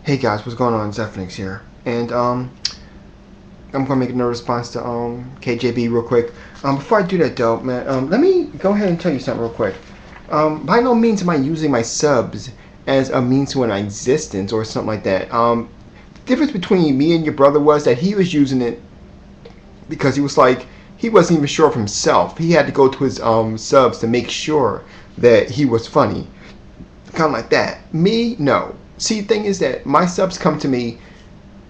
Hey guys, what's going on? Zephyrnix here, and I'm gonna make another response to KJB real quick. Before I do that though, man, let me go ahead and tell you something real quick. By no means am I using my subs as a means to an existence or something like that. The difference between me and your brother was that he was using it because he was like he wasn't even sure of himself. He had to go to his subs to make sure that he was funny, kind of like that. Me, no. See, the thing is that my subs come to me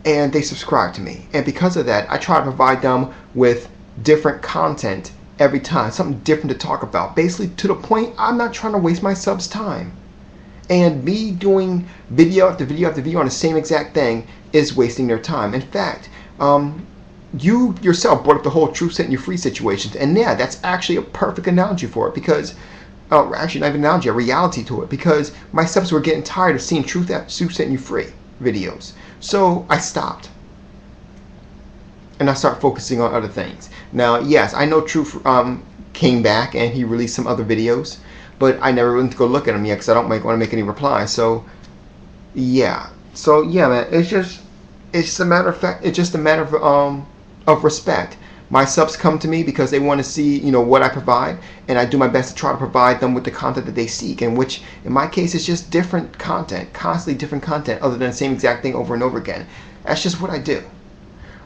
and they subscribe to me, and because of that I try to provide them with different content every time, something different to talk about, basically to the point I'm not trying to waste my subs time. And me doing video after video after video on the same exact thing is wasting their time. In fact, you yourself brought up the whole truth setting you free situations, and yeah, that's actually a perfect analogy for it, because actually not even an analogy, a reality to it, because my subs were getting tired of seeing truth setting you free videos. So I stopped and I started focusing on other things. Now, yes, I know Truth came back and he released some other videos, but I never went to go look at them yet because I don't want to make any replies. So yeah, man, it's just a matter of fact. It's just a matter of respect. My subs come to me because they want to see, what I provide, and I do my best to try to provide them with the content that they seek, and which, in my case, is just different content, constantly different content, other than the same exact thing over and over again. That's just what I do.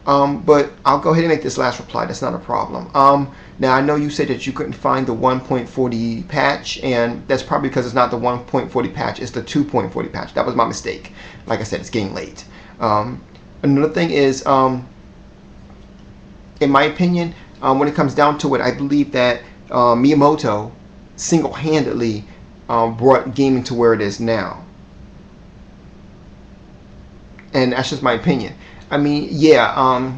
But I'll go ahead and make this last reply. That's not a problem. Now, I know you said that you couldn't find the 1.40 patch, and that's probably because it's not the 1.40 patch, it's the 2.40 patch. That was my mistake. Like I said, it's getting late. Another thing is, in my opinion, when it comes down to it, I believe that Miyamoto single-handedly brought gaming to where it is now. And that's just my opinion. I mean, yeah,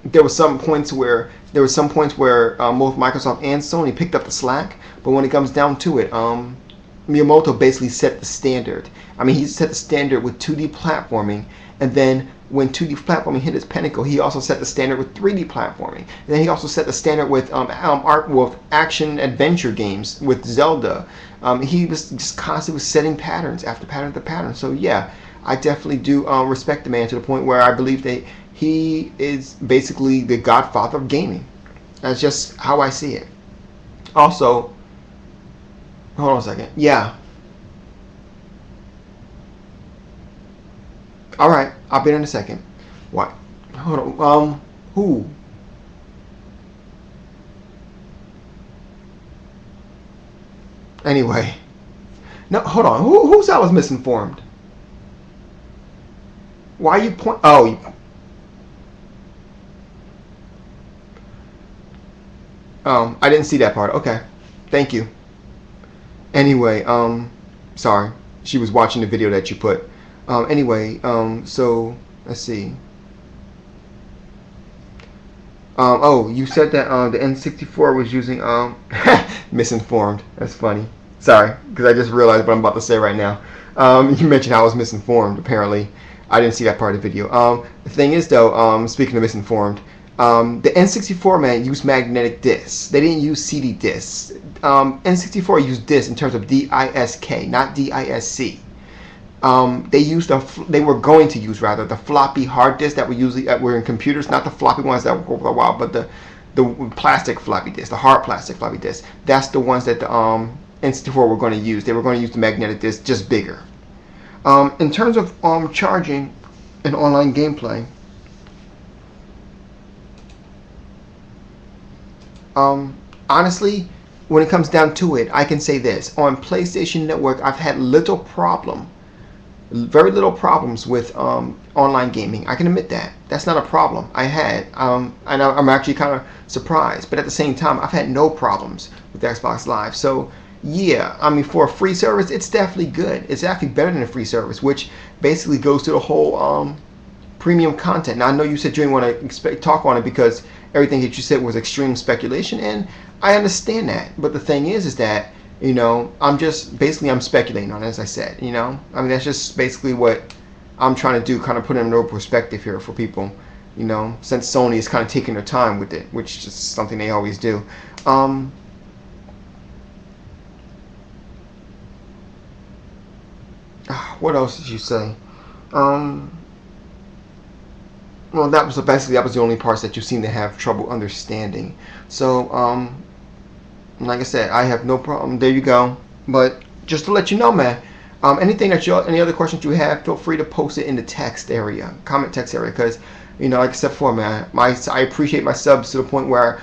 there were some points where both Microsoft and Sony picked up the slack, but when it comes down to it, Miyamoto basically set the standard. I mean, he set the standard with 2D platforming, and then when 2D platforming hit its pinnacle, he also set the standard with 3D platforming. And then he also set the standard with action adventure games with Zelda. He was just constantly setting patterns after pattern after pattern. So yeah, I definitely do respect the man to the point where I believe that he is basically the godfather of gaming. That's just how I see it. Also, hold on a second. Yeah. All right, I'll be there in a second. What? Hold on. Who? Anyway. No, hold on. Who said I was misinformed? Why are you point? Oh. I didn't see that part. Okay. Thank you. Anyway, sorry. She was watching the video that you put. Anyway, so let's see. Oh, you said that the N64 was using misinformed. That's funny. Sorry, because I just realized what I'm about to say right now. You mentioned I was misinformed. Apparently, I didn't see that part of the video. The thing is, though, speaking of misinformed, the N64 man used magnetic discs. They didn't use CD discs. N64 used discs in terms of DISK, not DISC. They were going to use rather the floppy hard disks that were in computers, not the floppy ones that were for a while, but the plastic floppy disks, the hard plastic floppy disks. That's the ones that the N64 were going to use. They were going to use the magnetic disc, just bigger. In terms of charging and online gameplay, honestly, when it comes down to it, I can say this: on PlayStation Network, I've had very little problems with online gaming. I can admit that. That's not a problem. I had, and I'm actually kind of surprised. But at the same time, I've had no problems with Xbox Live. So yeah, I mean, for a free service, it's definitely good. It's actually better than a free service, which basically goes to the whole premium content. Now, I know you said you didn't want to talk on it because everything that you said was extreme speculation, and I understand that. But the thing is that, I'm speculating on it, as I said, I mean, that's just basically what I'm trying to do, kind of put in a little perspective here for people, since Sony is kind of taking their time with it, which is something they always do. What else did you say? Um, well, that was basically that was the only parts that you seem to have trouble understanding. So, like I said, I have no problem. There you go. But just to let you know, man, anything that you, any other questions you have, feel free to post it in the text area, comment text area, because like I said before, man, I appreciate my subs to the point where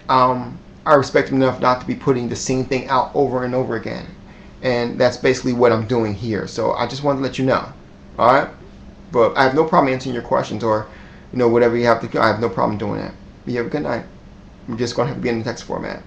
I respect them enough not to be putting the same thing out over and over again, and that's basically what I'm doing here. So I just wanted to let you know, all right? But I have no problem answering your questions or whatever you have to. I have no problem doing that. But you have a good night. I'm just gonna have to be in the text format.